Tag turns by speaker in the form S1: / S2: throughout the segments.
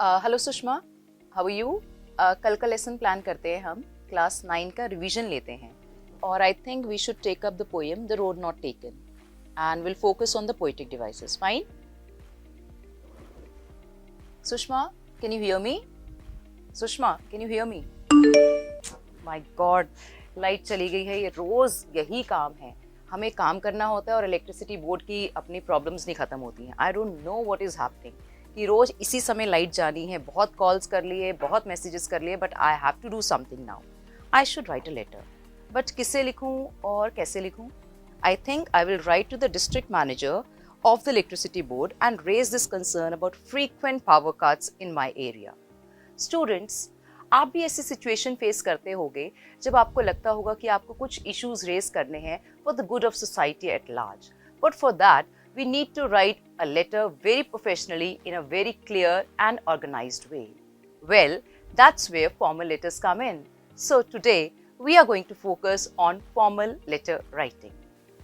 S1: Hello Sushma, how are you? कल का lesson plan करते हैं हम, क्लास 9 का रिवीजन लेते हैं और I think we should take up the poem the road not taken and will focus on the poetic devices. Fine? Sushma, can you hear me? Sushma, can you hear me? My god, light चली गई है. ये रोज यही काम है, हमें काम करना होता है और इलेक्ट्रिसिटी बोर्ड की अपनी प्रॉब्लम्स नहीं खत्म होती हैं. I don't know what is happening कि रोज इसी समय लाइट जानी है. बहुत कॉल्स कर लिए, बहुत मैसेजेस कर लिए, but I have to do something now. I should write a letter, but किसे लिखूं और कैसे लिखूं? I think I will write to the district manager of the electricity board and raise this concern about frequent power cuts in my area. Students, आप भी ऐसी situation face करते होंगे जब आपको लगता होगा कि आपको कुछ इश्यूज रेज करने हैं for the good of society at large. But for that, we need to write a letter very professionally in a very clear and organized way. Well, that's where formal letters come in. So today, we are going to focus on formal letter writing.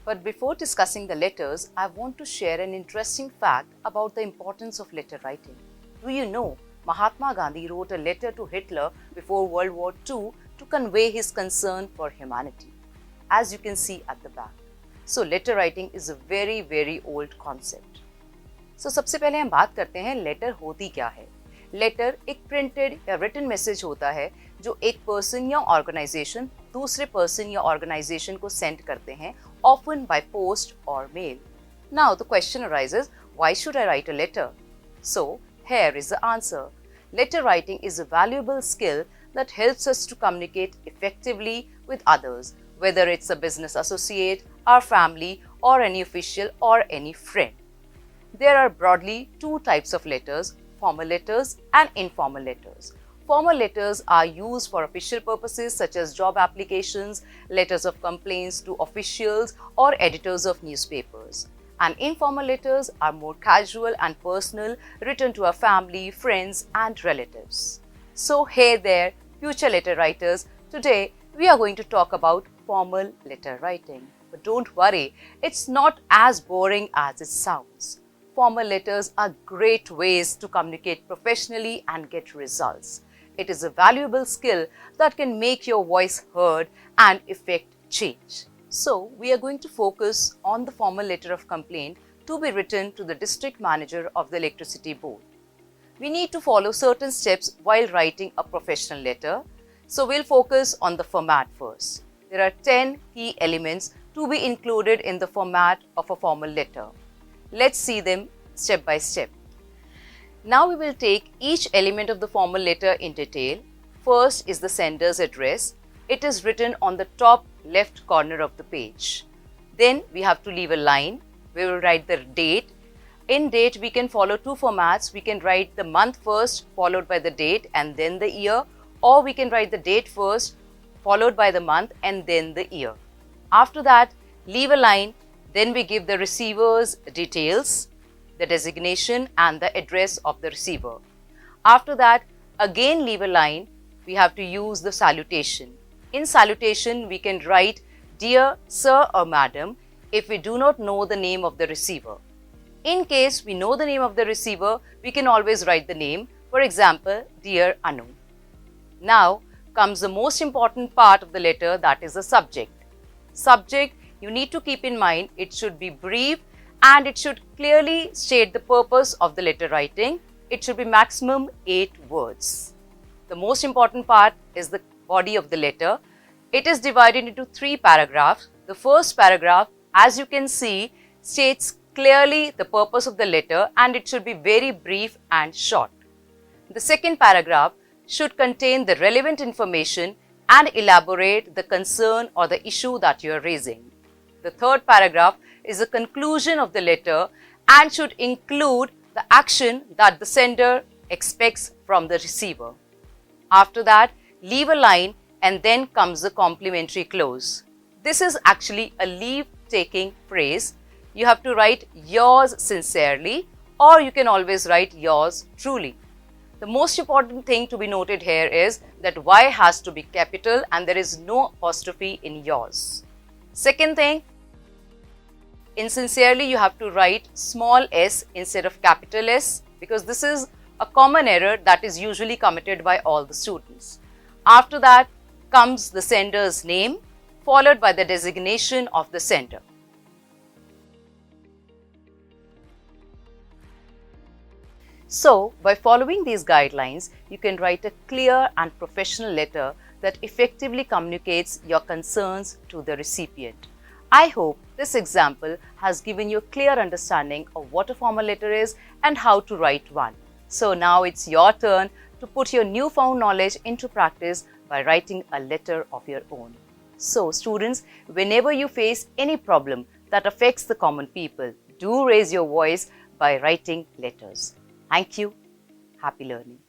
S1: But before discussing the letters, I want to share an interesting fact about the importance of letter writing. Do you know, Mahatma Gandhi wrote a letter to Hitler before World War II to convey his concern for humanity, as you can see at the back. So letter writing is a very, very old concept. So सबसे पहले हम बात करते हैं letter होती क्या है. Letter एक प्रिंटेड या रिटन मैसेज होता है जो एक पर्सन या ऑर्गेनाइजेशन दूसरे पर्सन या ऑर्गेनाइजेशन को सेंड करते हैं, often by post or mail. Now the question arises, why should I write a letter? So here is the answer. Letter writing is a valuable skill that helps us to communicate effectively with others, whether it's a business associate, our family, or any official or any friend. There are broadly two types of letters, formal letters and informal letters. Formal letters are used for official purposes such as job applications, letters of complaints to officials or editors of newspapers. And informal letters are more casual and personal, written to our family, friends and relatives. So hey there, future letter writers, today we are going to talk about formal letter writing. But don't worry, it's not as boring as it sounds. Formal letters are great ways to communicate professionally and get results. It is a valuable skill that can make your voice heard and effect change. So, we are going to focus on the formal letter of complaint to be written to the district manager of the electricity board. We need to follow certain steps while writing a professional letter. So, we'll focus on the format first. There are 10 key elements to be included in the format of a formal letter. Let's see them step by step. Now we will take each element of the formal letter in detail. First is the sender's address. It is written on the top left corner of the page. Then we have to leave a line. We will write the date. In date, we can follow two formats. We can write the month first, followed by the date and then the year, or we can write the date first, followed by the month and then the year. After that, leave a line. Then we give the receiver's details, the designation and the address of the receiver. After that, again leave a line. We have to use the salutation. In salutation, we can write Dear Sir or Madam if we do not know the name of the receiver. In case we know the name of the receiver, we can always write the name. For example, Dear Anu. Now comes the most important part of the letter, that is the subject. Subject, you need to keep in mind, it should be brief and it should clearly state the purpose of the letter writing. It should be maximum 8 words. The most important part is the body of the letter. It is divided into 3 paragraphs. The first paragraph, as you can see, states clearly the purpose of the letter and it should be very brief and short. The second paragraph should contain the relevant information and elaborate the concern or the issue that you are raising. The third paragraph is the conclusion of the letter and should include the action that the sender expects from the receiver. After that, leave a line and then comes the complimentary close. This is actually a leave-taking phrase. You have to write yours sincerely or you can always write yours truly. The most important thing to be noted here is that Y has to be capital and there is no apostrophe in yours. Second thing, in sincerely you have to write small s instead of capital S because this is a common error that is usually committed by all the students. After that comes the sender's name, followed by the designation of the sender. So, by following these guidelines, you can write a clear and professional letter that effectively communicates your concerns to the recipient. I hope this example has given you a clear understanding of what a formal letter is and how to write one. So now it's your turn to put your newfound knowledge into practice by writing a letter of your own. So students, whenever you face any problem that affects the common people, do raise your voice by writing letters. Thank you. Happy learning.